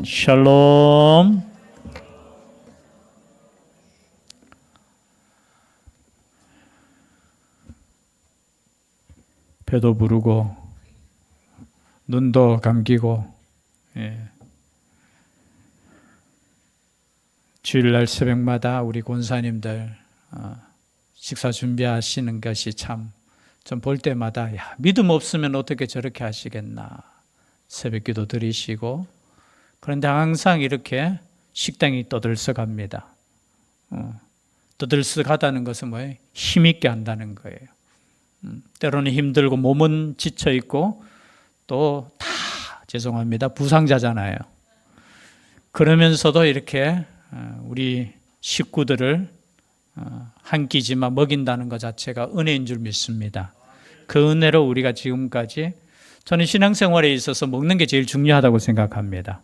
샬롬. 배도 부르고 눈도 감기고, 주일날 새벽마다 우리 권사님들 식사 준비하시는 것이 참 좀 볼 때마다, 야, 믿음 없으면 어떻게 저렇게 하시겠나. 새벽기도 드리시고, 그런데 항상 이렇게 식당이 떠들썩합니다. 떠들썩하다는 것은 뭐예요? 힘있게 한다는 거예요. 때로는 힘들고 몸은 지쳐있고 또 다 죄송합니다, 부상자잖아요. 그러면서도 이렇게 우리 식구들을 한 끼지만 먹인다는 것 자체가 은혜인 줄 믿습니다. 그 은혜로 우리가 지금까지, 저는 신앙생활에 있어서 먹는 게 제일 중요하다고 생각합니다.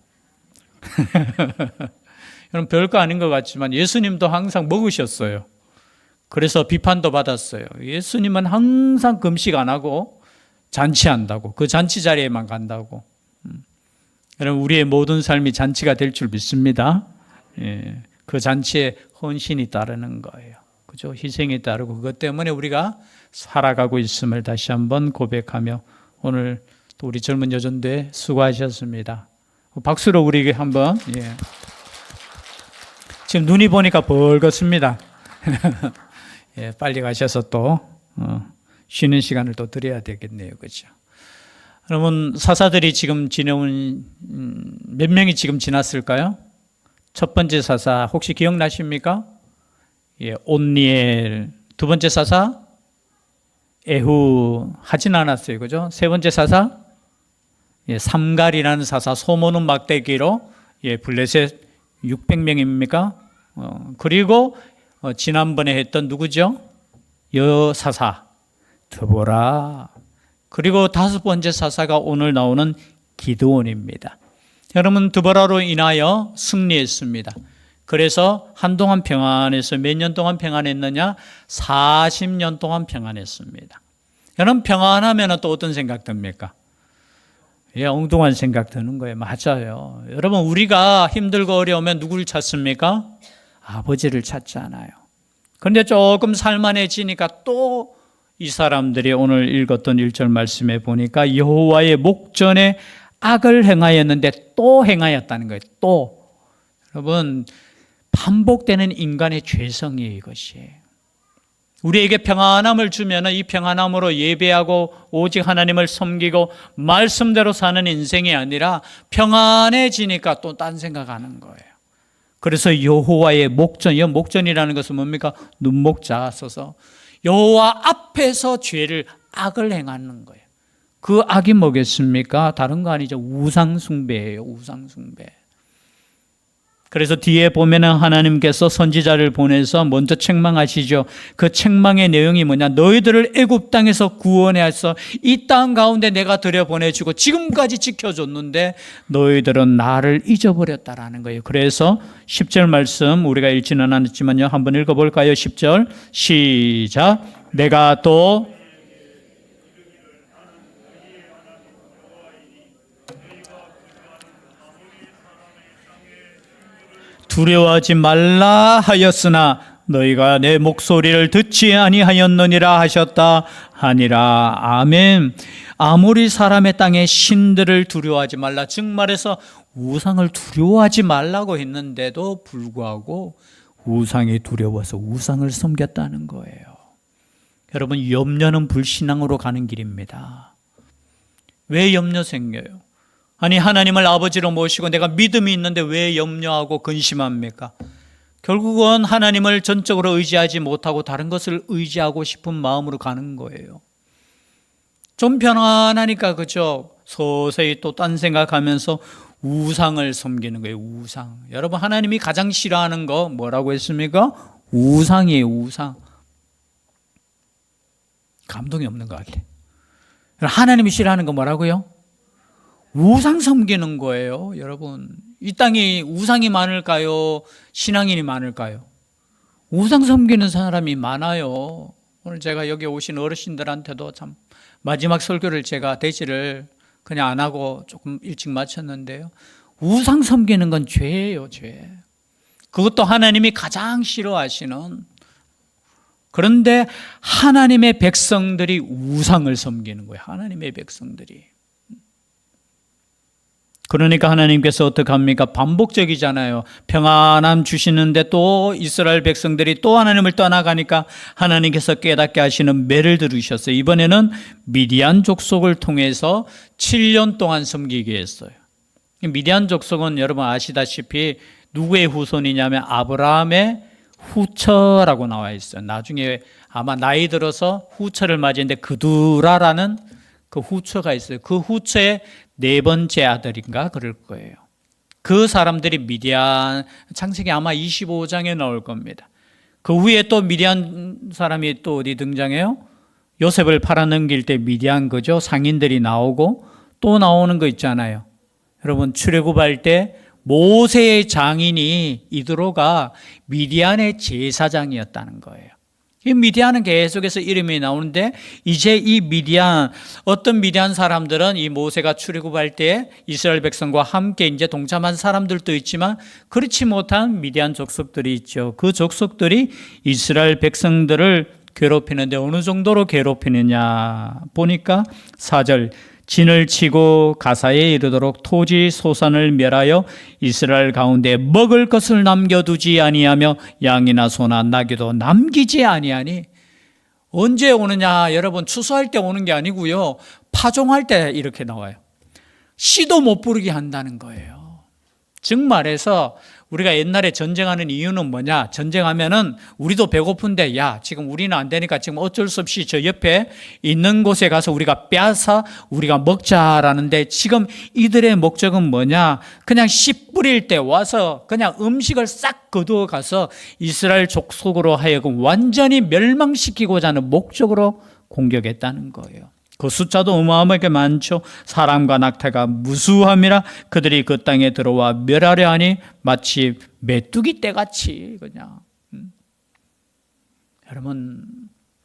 여러분, 별거 아닌 것 같지만 예수님도 항상 먹으셨어요. 그래서 비판도 받았어요. 예수님은 항상 금식 안 하고 잔치한다고, 그 잔치 자리에만 간다고. 여러분, 우리의 모든 삶이 잔치가 될 줄 믿습니다. 그 잔치에 헌신이 따르는 거예요. 그죠? 희생이 따르고, 그것 때문에 우리가 살아가고 있음을 다시 한번 고백하며, 오늘 또 우리 젊은 여전대 수고하셨습니다. 박수로 우리에게 한번. 지금 눈이 보니까 벌겋습니다. 빨리 가셔서 또 쉬는 시간을 또 드려야 되겠네요. 그죠? 여러분, 사사들이 지금 지내온 몇 명이 지금 지났을까요? 첫 번째 사사 혹시 기억나십니까? 온니엘. 두 번째 사사 에후 하진 않았어요. 그죠? 세 번째 사사 삼갈이라는 사사, 소모는 막대기로 블레셋 600명입니까? 그리고 지난번에 했던 누구죠? 여사사 드보라. 그리고 다섯 번째 사사가 오늘 나오는 기드온입니다. 여러분, 드보라로 인하여 승리했습니다. 그래서 한동안 평안했어요. 몇 년 동안 평안했느냐? 40년 동안 평안했습니다. 여러분, 평안하면 또 어떤 생각 듭니까? 엉뚱한 생각 드는 거예요. 맞아요. 여러분, 우리가 힘들고 어려우면 누구를 찾습니까? 아버지를 찾잖아요. 그런데 조금 살만해지니까 또 이 사람들이 오늘 읽었던 1절 말씀에 보니까 여호와의 목전에 악을 행하였는데 또 행하였다는 거예요. 또. 여러분, 반복되는 인간의 죄성이에요, 이것이. 우리에게 평안함을 주면 이 평안함으로 예배하고 오직 하나님을 섬기고 말씀대로 사는 인생이 아니라 평안해지니까 또 딴 생각하는 거예요. 그래서 여호와의 목전, 이 목전이라는 것은 뭡니까? 눈목자 써서 여호와 앞에서 죄를, 악을 행하는 거예요. 그 악이 뭐겠습니까? 다른 거 아니죠. 우상숭배예요. 우상숭배. 그래서 뒤에 보면은 하나님께서 선지자를 보내서 먼저 책망하시죠. 그 책망의 내용이 뭐냐? 너희들을 애굽 땅에서 구원해서 이 땅 가운데 내가 들여보내주고 지금까지 지켜줬는데 너희들은 나를 잊어버렸다라는 거예요. 그래서 10절 말씀 우리가 읽지는 않았지만요, 한번 읽어볼까요? 10절 시작. 내가 또 두려워하지 말라 하였으나 너희가 내 목소리를 듣지 아니하였느니라 하셨다 하니라. 아멘. 아무리 사람의 땅에 신들을 두려워하지 말라, 즉 말해서 우상을 두려워하지 말라고 했는데도 불구하고 우상이 두려워서 우상을 섬겼다는 거예요. 여러분, 염려는 불신앙으로 가는 길입니다. 왜 염려 생겨요? 아니, 하나님을 아버지로 모시고 내가 믿음이 있는데 왜 염려하고 근심합니까? 결국은 하나님을 전적으로 의지하지 못하고 다른 것을 의지하고 싶은 마음으로 가는 거예요. 좀 편안하니까, 그죠? 서서히 또 딴 생각하면서 우상을 섬기는 거예요. 우상. 여러분, 하나님이 가장 싫어하는 거 뭐라고 했습니까? 우상이에요. 우상. 감동이 없는 것 같아요. 하나님이 싫어하는 거 뭐라고요? 우상 섬기는 거예요. 여러분, 이 땅에 우상이 많을까요? 신앙인이 많을까요? 우상 섬기는 사람이 많아요. 오늘 제가 여기 오신 어르신들한테도 참 마지막 설교를 제가 대지를 그냥 안 하고 조금 일찍 마쳤는데요. 우상 섬기는 건 죄예요, 죄. 그것도 하나님이 가장 싫어하시는. 그런데 하나님의 백성들이 우상을 섬기는 거예요. 하나님의 백성들이. 그러니까 하나님께서 어떻게 합니까? 반복적이잖아요. 평안함 주시는데 또 이스라엘 백성들이 또 하나님을 떠나가니까 하나님께서 깨닫게 하시는 매를 들으셨어요. 이번에는 미디안 족속을 통해서 7년 동안 섬기게 했어요. 미디안 족속은 여러분 아시다시피 누구의 후손이냐면 아브라함의 후처라고 나와 있어요. 나중에 아마 나이 들어서 후처를 맞이했는데 그두라라는 그 후처가 있어요. 그 후처의 네 번째 아들인가 그럴 거예요. 그 사람들이 미디안, 창세기 아마 25장에 나올 겁니다. 그 후에 또 미디안 사람이 또 어디 등장해요? 요셉을 팔아넘길 때 미디안 그죠? 상인들이 나오고 또 나오는 거 있잖아요. 여러분 출애굽할 때 모세의 장인이 이드로가 미디안의 제사장이었다는 거예요. 이 미디안은 계속해서 이름이 나오는데 이제 이 미디안, 어떤 미디안 사람들은 이 모세가 출애굽할 때 이스라엘 백성과 함께 이제 동참한 사람들도 있지만 그렇지 못한 미디안 족속들이 있죠. 그 족속들이 이스라엘 백성들을 괴롭히는데 어느 정도로 괴롭히느냐 보니까 4절 진을 치고 가사에 이르도록 토지 소산을 멸하여 이스라엘 가운데 먹을 것을 남겨두지 아니하며 양이나 소나 나귀도 남기지 아니하니. 언제 오느냐 여러분, 추수할 때 오는 게 아니고요, 파종할 때 이렇게 나와요. 씨도 못 부르게 한다는 거예요. 즉 말해서 우리가 옛날에 전쟁하는 이유는 뭐냐? 전쟁하면은 우리도 배고픈데 야 지금 우리는 안 되니까 지금 어쩔 수 없이 저 옆에 있는 곳에 가서 우리가 빼앗아 우리가 먹자라는데, 지금 이들의 목적은 뭐냐? 그냥 씨 뿌릴 때 와서 그냥 음식을 싹 거두어 가서 이스라엘 족속으로 하여금 완전히 멸망시키고자 하는 목적으로 공격했다는 거예요. 그 숫자도 어마어마하게 많죠. 사람과 낙타가 무수함이라 그들이 그 땅에 들어와 멸하려 하니 마치 메뚜기 떼같이 그냥. 여러분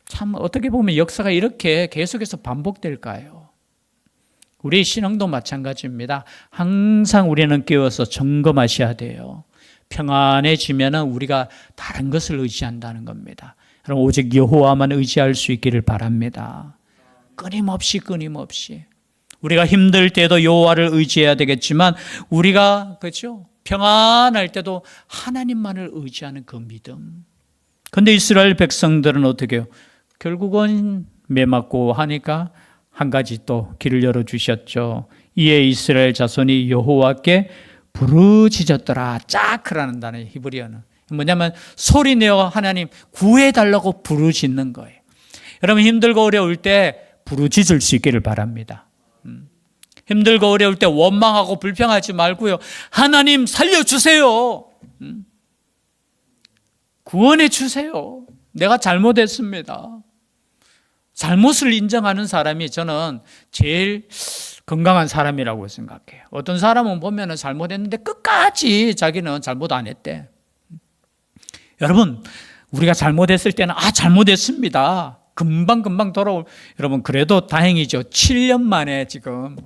참 어떻게 보면 역사가 이렇게 계속해서 반복될까요? 우리 신앙도 마찬가지입니다. 항상 우리는 깨어서 점검하셔야 돼요. 평안해지면 우리가 다른 것을 의지한다는 겁니다. 여러분 오직 여호와만 의지할 수 있기를 바랍니다. 끊임없이 우리가 힘들 때도 여호와를 의지해야 되겠지만 우리가 그렇죠? 평안할 때도 하나님만을 의지하는 그 믿음. 그런데 이스라엘 백성들은 어떻게 해요? 결국은 매맞고 하니까 한 가지 또 길을 열어주셨죠. 이에 이스라엘 자손이 여호와께 부르짖었더라. 짜크라는 단어, 히브리어는 뭐냐면 소리내어 하나님 구해달라고 부르짖는 거예요. 여러분 힘들고 어려울 때 부르짖을 수 있기를 바랍니다. 힘들고 어려울 때 원망하고 불평하지 말고요, 하나님 살려주세요. 구원해 주세요. 내가 잘못했습니다. 잘못을 인정하는 사람이 저는 제일 건강한 사람이라고 생각해요. 어떤 사람은 보면 잘못했는데 끝까지 자기는 잘못 안 했대. 여러분 우리가 잘못했을 때는 잘못했습니다. 금방 돌아올. 여러분 그래도 다행이죠. 7년 만에 지금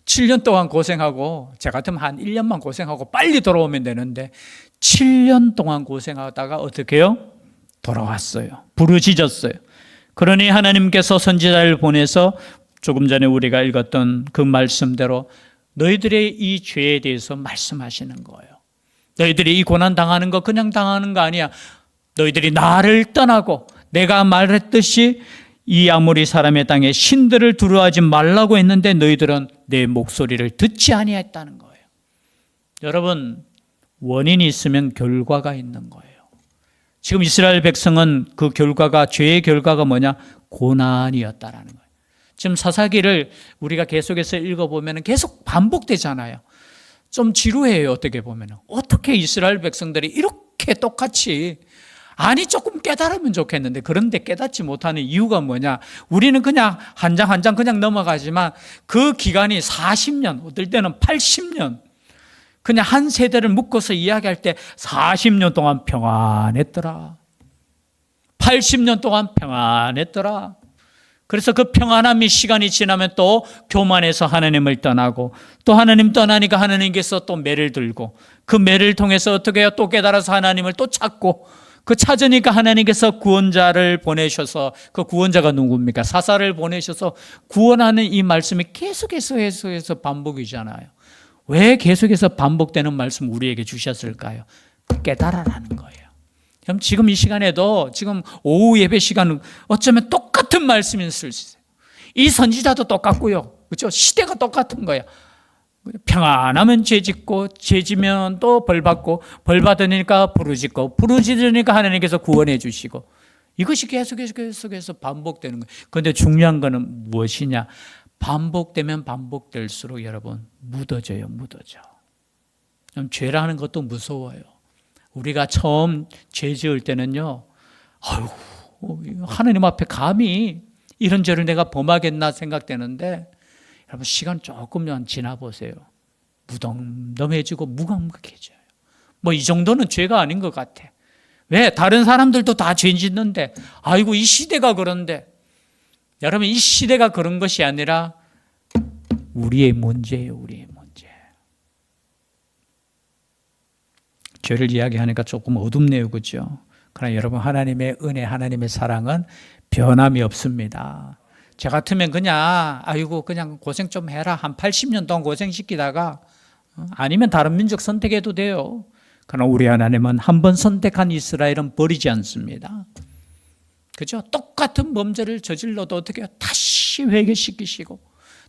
7년 동안 고생하고, 제 같으면 한 1년만 고생하고 빨리 돌아오면 되는데 7년 동안 고생하다가 어떻게 해요? 돌아왔어요. 부르짖었어요. 그러니 하나님께서 선지자를 보내서 조금 전에 우리가 읽었던 그 말씀대로 너희들의 이 죄에 대해서 말씀하시는 거예요. 너희들이 이 고난 당하는 거 그냥 당하는 거 아니야. 너희들이 나를 떠나고 내가 말했듯이 이 아모리 사람의 땅에 신들을 두려워하지 말라고 했는데 너희들은 내 목소리를 듣지 아니했다는 거예요. 여러분 원인이 있으면 결과가 있는 거예요. 지금 이스라엘 백성은 그 결과가, 죄의 결과가 뭐냐? 고난이었다라는 거예요. 지금 사사기를 우리가 계속해서 읽어보면 계속 반복되잖아요. 좀 지루해요. 어떻게 보면 어떻게 이스라엘 백성들이 이렇게 똑같이, 아니 조금 깨달으면 좋겠는데 그런데 깨닫지 못하는 이유가 뭐냐? 우리는 그냥 한 장 한 장 그냥 넘어가지만 그 기간이 40년, 어떨 때는 80년, 그냥 한 세대를 묶어서 이야기할 때 40년 동안 평안했더라, 80년 동안 평안했더라. 그래서 그 평안함이 시간이 지나면 또 교만해서 하나님을 떠나고, 또 하나님 떠나니까 하나님께서 또 매를 들고, 그 매를 통해서 어떻게 해요? 또 깨달아서 하나님을 또 찾고, 그 찾으니까 하나님께서 구원자를 보내셔서, 그 구원자가 누굽니까? 사사를 보내셔서 구원하는 이 말씀이 계속해서 반복이잖아요. 왜 계속해서 반복되는 말씀 우리에게 주셨을까요? 깨달아라는 거예요. 그럼 지금 이 시간에도, 지금 오후 예배 시간은 어쩌면 똑같은 말씀일 수 있어요. 이 선지자도 똑같고요. 그렇죠? 시대가 똑같은 거예요. 평안하면 죄 짓고, 죄 지면 또 벌 받고, 벌 받으니까 부르짖고, 부르짖으니까 하나님께서 구원해 주시고, 이것이 계속해서 반복되는 거예요. 그런데 중요한 거는 무엇이냐? 반복되면 반복될수록 여러분 묻어져요. 좀 죄라는 것도 무서워요. 우리가 처음 죄 지을 때는요, 하나님 앞에 감히 이런 죄를 내가 범하겠나 생각되는데, 여러분 시간 조금만 지나보세요. 무덤덤해지고 무감각해져요. 뭐 이 정도는 죄가 아닌 것 같아. 왜? 다른 사람들도 다 죄 짓는데, 아이고 이 시대가 그런데. 여러분 이 시대가 그런 것이 아니라 우리의 문제예요. 우리의 문제. 죄를 이야기하니까 조금 어둡네요. 그렇죠? 그러나 여러분 하나님의 은혜, 하나님의 사랑은 변함이 없습니다. 저 같으면 그냥 그냥 고생 좀 해라. 한 80년 동안 고생시키다가 아니면 다른 민족 선택해도 돼요. 그러나 우리 하나님은 한 번 선택한 이스라엘은 버리지 않습니다. 그죠? 똑같은 범죄를 저질러도 어떻게 해요? 다시 회개시키시고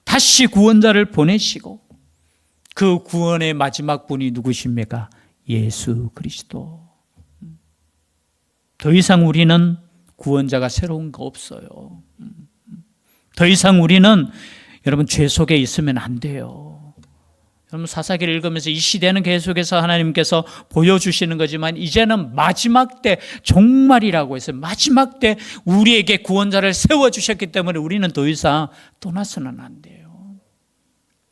다시 구원자를 보내시고, 그 구원의 마지막 분이 누구십니까? 예수 그리스도. 더 이상 우리는 구원자가 새로운 거 없어요. 더 이상 우리는 여러분 죄 속에 있으면 안 돼요. 여러분 사사기를 읽으면서 이 시대는 계속해서 하나님께서 보여주시는 거지만 이제는 마지막 때 종말이라고 해서 마지막 때 우리에게 구원자를 세워주셨기 때문에 우리는 더 이상 떠나서는 안 돼요.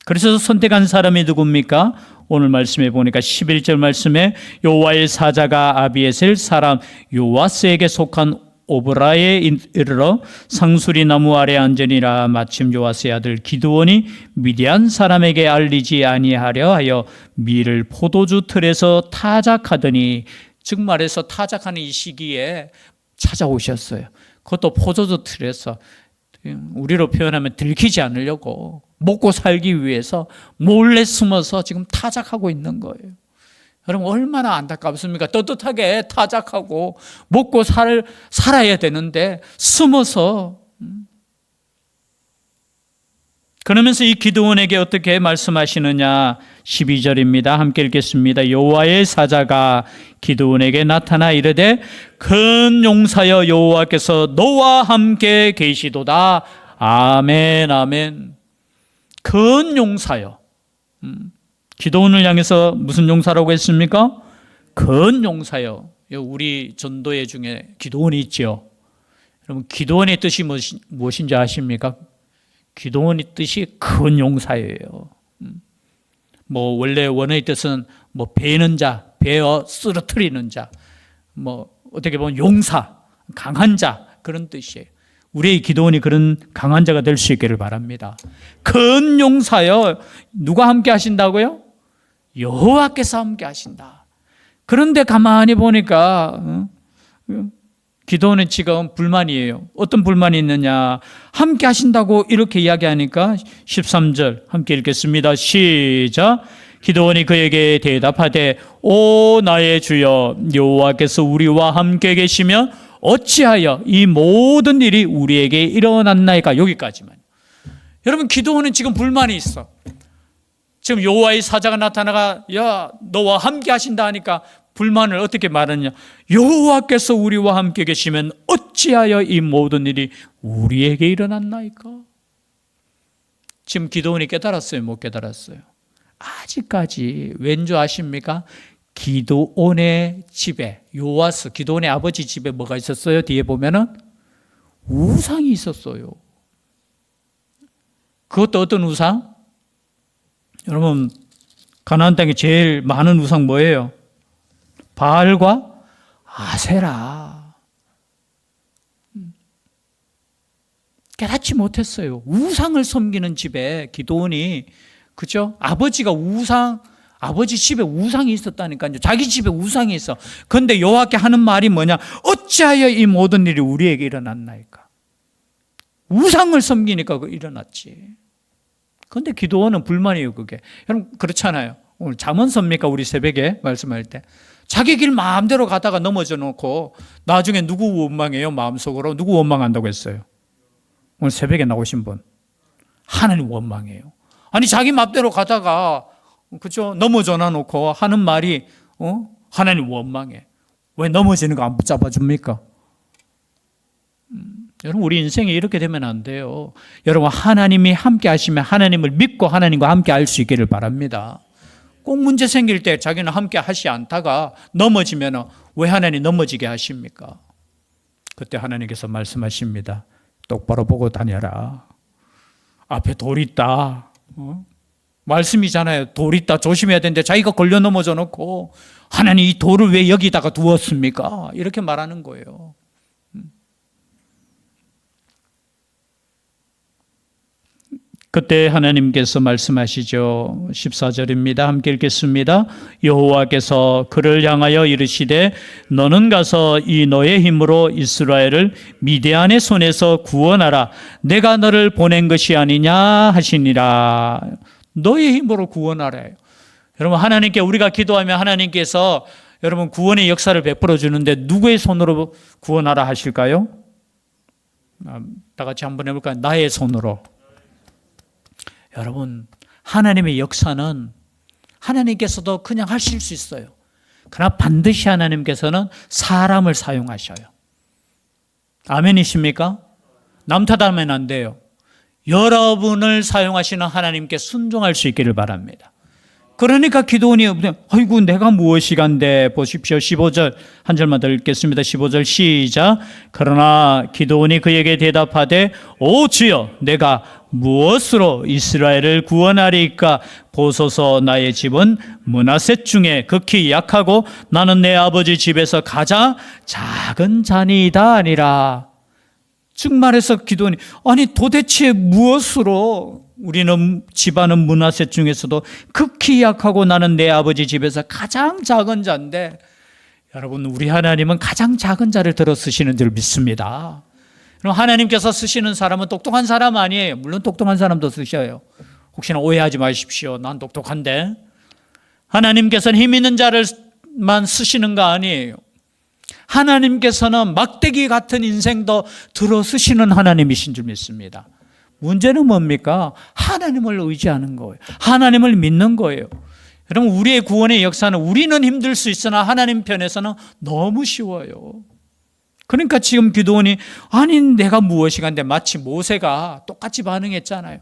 그래서 선택한 사람이 누굽니까? 오늘 말씀에 보니까 11절 말씀에 여호와의 사자가 아비에셀 사람 요아스에게 속한 오브라에 이르러 상수리 나무 아래 앉으니라. 마침 요아스의 아들 기드온이 미디안 사람에게 알리지 아니하려 하여 밀을 포도주 틀에서 타작하더니, 즉 말해서 타작하는 이 시기에 찾아오셨어요. 그것도 포도주 틀에서, 우리로 표현하면 들키지 않으려고 먹고 살기 위해서 몰래 숨어서 지금 타작하고 있는 거예요. 여러분 얼마나 안타깝습니까? 떳떳하게 타작하고 먹고 살아야 되는데 숨어서. 그러면서 이 기드온에게 어떻게 말씀하시느냐? 12절입니다. 함께 읽겠습니다. 여호와의 사자가 기드온에게 나타나 이르되 큰 용사여 여호와께서 너와 함께 계시도다. 아멘 아멘. 큰 용사여. 기드온을 향해서 무슨 용사라고 했습니까? 큰 용사여. 우리 전도회 중에 기드온이 있죠. 여러분 기드온의 뜻이 무엇인지 아십니까? 기드온의 뜻이 큰 용사예요. 뭐 원래 원어의 뜻은 뭐 베는 자, 베어 쓰러뜨리는 자, 뭐 어떻게 보면 용사, 강한 자, 그런 뜻이에요. 우리의 기도원이 그런 강한 자가 될 수 있기를 바랍니다. 큰 용사여. 누가 함께 하신다고요? 여호와께서 함께 하신다. 그런데 가만히 보니까 기도원은 지금 불만이에요. 어떤 불만이 있느냐? 함께 하신다고 이렇게 이야기하니까 13절 함께 읽겠습니다. 시작. 기도원이 그에게 대답하되 오 나의 주여 여호와께서 우리와 함께 계시면 어찌하여 이 모든 일이 우리에게 일어났나이까? 여기까지만. 여러분 기도원은 지금 불만이 있어. 지금 여호와의 사자가 나타나가 야 너와 함께 하신다 하니까 불만을 어떻게 말하느냐? 여호와께서 우리와 함께 계시면 어찌하여 이 모든 일이 우리에게 일어났나이까? 지금 기도원이 깨달았어요? 못 깨달았어요? 아직까지 왠지 아십니까? 기드온의 집에, 요아스 기드온의 아버지 집에 뭐가 있었어요? 뒤에 보면은 우상이 있었어요. 그것도 어떤 우상? 여러분 가나안 땅에 제일 많은 우상 뭐예요? 바알과 아세라. 깨닫지 못했어요. 우상을 섬기는 집에 기드온이, 그죠? 아버지 집에 우상이 있었다니까요. 자기 집에 우상이 있어. 그런데 여호와께 하는 말이 뭐냐? 어찌하여 이 모든 일이 우리에게 일어났나이까? 우상을 섬기니까 일어났지. 그런데 기드온은 불만이에요, 그게. 여러분, 그렇잖아요. 오늘 잠언 섭니까? 우리 새벽에 말씀할 때. 자기 길 마음대로 가다가 넘어져 놓고 나중에 누구 원망해요? 마음속으로. 누구 원망한다고 했어요? 오늘 새벽에 나오신 분. 하나님 원망해요. 아니, 자기 맘대로 가다가, 그죠? 넘어져 놓고 하는 말이, 하나님 원망해. 왜 넘어지는 거 안 붙잡아 줍니까? 여러분, 우리 인생이 이렇게 되면 안 돼요. 여러분, 하나님이 함께 하시면 하나님을 믿고 하나님과 함께 할 수 있기를 바랍니다. 꼭 문제 생길 때 자기는 함께 하시 않다가 넘어지면 왜 하나님 넘어지게 하십니까? 그때 하나님께서 말씀하십니다. 똑바로 보고 다녀라. 앞에 돌 있다. 말씀이잖아요. 돌 있다. 조심해야 되는데 자기가 걸려 넘어져 놓고 하나님 이 돌을 왜 여기다가 두었습니까? 이렇게 말하는 거예요. 그때 하나님께서 말씀하시죠. 14절입니다. 함께 읽겠습니다. 여호와께서 그를 향하여 이르시되 너는 가서 이 너의 힘으로 이스라엘을 미디안의 손에서 구원하라. 내가 너를 보낸 것이 아니냐 하시니라. 너의 힘으로 구원하래요. 여러분, 하나님께 우리가 기도하면 하나님께서 여러분 구원의 역사를 베풀어 주는데 누구의 손으로 구원하라 하실까요? 다 같이 한번 해볼까요? 나의 손으로. 여러분, 하나님의 역사는 하나님께서도 그냥 하실 수 있어요. 그러나 반드시 하나님께서는 사람을 사용하셔요. 아멘이십니까? 남 탓하면 안 돼요. 여러분을 사용하시는 하나님께 순종할 수 있기를 바랍니다. 그러니까 기도원이 아이고 내가 무엇이간데 보십시오. 15절 한 절만 더 읽겠습니다. 15절 시작. 그러나 기도원이 그에게 대답하되 오 주여 내가 무엇으로 이스라엘을 구원하리이까? 보소서 나의 집은 므낫셋 중에 극히 약하고 나는 내 아버지 집에서 가장 작은 자니이다 아니라. 즉 말해서 기도원이 아니 도대체 무엇으로 우리는 집안은 므낫셋 중에서도 극히 약하고 나는 내 아버지 집에서 가장 작은 자인데 여러분 우리 하나님은 가장 작은 자를 들어 쓰시는 줄 믿습니다. 그럼 하나님께서 쓰시는 사람은 똑똑한 사람 아니에요. 물론 똑똑한 사람도 쓰셔요. 혹시나 오해하지 마십시오. 난 똑똑한데. 하나님께서는 힘 있는 자를만 쓰시는 거 아니에요. 하나님께서는 막대기 같은 인생도 들어 쓰시는 하나님이신 줄 믿습니다. 문제는 뭡니까? 하나님을 의지하는 거예요. 하나님을 믿는 거예요. 여러분 우리의 구원의 역사는 우리는 힘들 수 있으나 하나님 편에서는 너무 쉬워요. 그러니까 지금 기도원이 아니 내가 무엇이간데 마치 모세가 똑같이 반응했잖아요.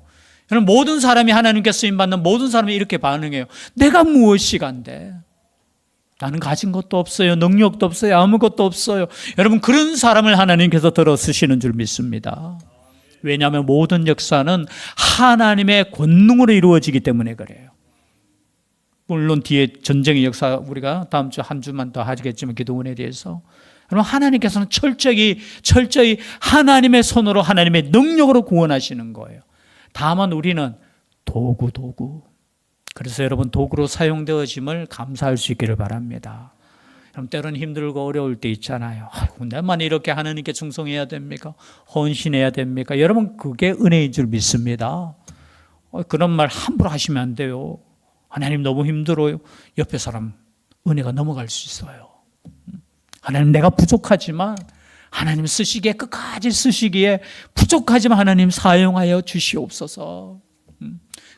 여러분 모든 사람이 하나님께 쓰임받는 모든 사람이 이렇게 반응해요. 내가 무엇이간데 나는 가진 것도 없어요. 능력도 없어요. 아무것도 없어요. 여러분 그런 사람을 하나님께서 들어 쓰시는 줄 믿습니다. 왜냐하면 모든 역사는 하나님의 권능으로 이루어지기 때문에 그래요. 물론 뒤에 전쟁의 역사 우리가 다음 주 한 주만 더 하겠지만 기도원에 대해서 여러분 하나님께서는 철저히 하나님의 손으로 하나님의 능력으로 구원하시는 거예요. 다만 우리는 도구. 그래서 여러분 도구로 사용되어짐을 감사할 수 있기를 바랍니다. 그럼 때로는 힘들고 어려울 때 있잖아요. 아이고, 내만 이렇게 하나님께 충성해야 됩니까? 헌신해야 됩니까? 여러분 그게 은혜인 줄 믿습니다. 그런 말 함부로 하시면 안 돼요. 하나님 너무 힘들어요. 옆에 사람 은혜가 넘어갈 수 있어요. 하나님 내가 부족하지만 하나님 쓰시기에 끝까지 쓰시기에 부족하지만 하나님 사용하여 주시옵소서.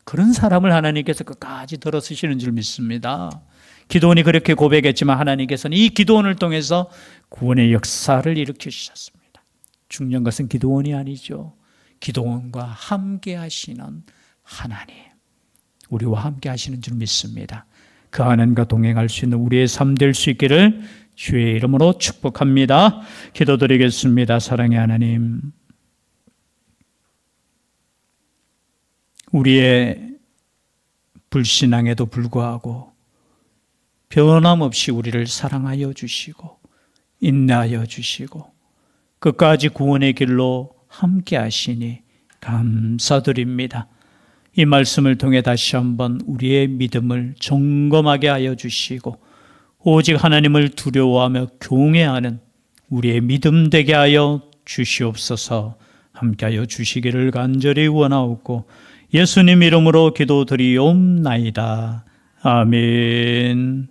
그런 사람을 하나님께서 끝까지 들어 쓰시는 줄 믿습니다. 기도원이 그렇게 고백했지만 하나님께서는 이 기도원을 통해서 구원의 역사를 일으키셨습니다. 중요한 것은 기도원이 아니죠. 기도원과 함께 하시는 하나님, 우리와 함께 하시는 줄 믿습니다. 그 하나님과 동행할 수 있는 우리의 삶 될 수 있기를 주의 이름으로 축복합니다. 기도드리겠습니다. 사랑의 하나님, 우리의 불신앙에도 불구하고 변함없이 우리를 사랑하여 주시고 인내하여 주시고 끝까지 구원의 길로 함께 하시니 감사드립니다. 이 말씀을 통해 다시 한번 우리의 믿음을 점검하게 하여 주시고 오직 하나님을 두려워하며 경외하는 우리의 믿음 되게 하여 주시옵소서. 함께하여 주시기를 간절히 원하옵고 예수님 이름으로 기도드리옵나이다. 아멘.